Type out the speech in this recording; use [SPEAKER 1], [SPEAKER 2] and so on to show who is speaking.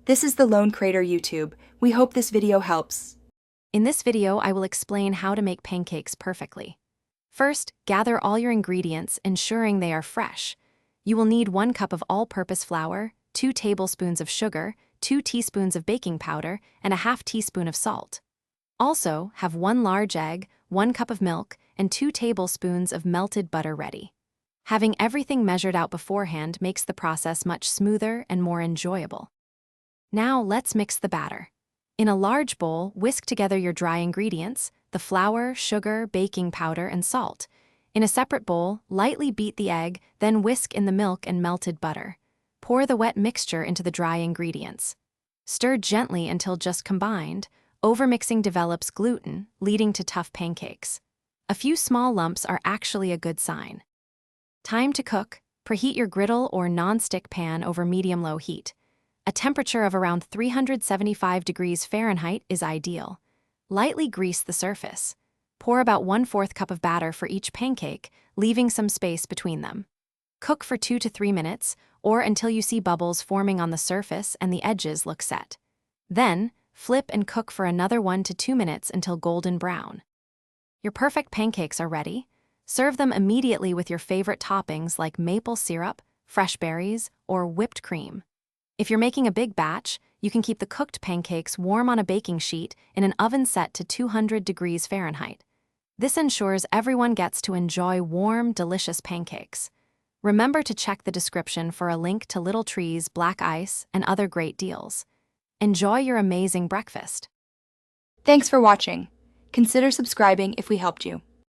[SPEAKER 1] This is the Lone Crater YouTube. We hope this video helps.
[SPEAKER 2] In this video, I will explain how to make pancakes perfectly. First, gather all your ingredients, ensuring they are fresh. You will need 1 cup of all-purpose flour, 2 tablespoons of sugar, 2 teaspoons of baking powder, and a half teaspoon of salt. Also, have 1 large egg, 1 cup of milk, and 2 tablespoons of melted butter ready. Having everything measured out beforehand makes the process much smoother and more enjoyable. Now let's mix the batter. In a large bowl, whisk together your dry ingredients, the flour, sugar, baking powder, and salt. In a separate bowl, lightly beat the egg, then whisk in the milk and melted butter. Pour the wet mixture into the dry ingredients. Stir gently until just combined. Overmixing develops gluten, leading to tough pancakes. A few small lumps are actually a good sign. Time to cook. Preheat your griddle or non-stick pan over medium-low heat. A temperature of around 375 degrees Fahrenheit is ideal. Lightly grease the surface. Pour about 1/4 cup of batter for each pancake, leaving some space between them. Cook for 2 to 3 minutes, or until you see bubbles forming on the surface and the edges look set. Then, flip and cook for another 1 to 2 minutes until golden brown. Your perfect pancakes are ready. Serve them immediately with your favorite toppings like maple syrup, fresh berries, or whipped cream. If you're making a big batch, you can keep the cooked pancakes warm on a baking sheet in an oven set to 200 degrees Fahrenheit. This ensures everyone gets to enjoy warm, delicious pancakes. Remember to check the description for a link to Little Tree's black ice and other great deals. Enjoy your amazing breakfast.
[SPEAKER 1] Thanks for watching. Consider subscribing if we helped you.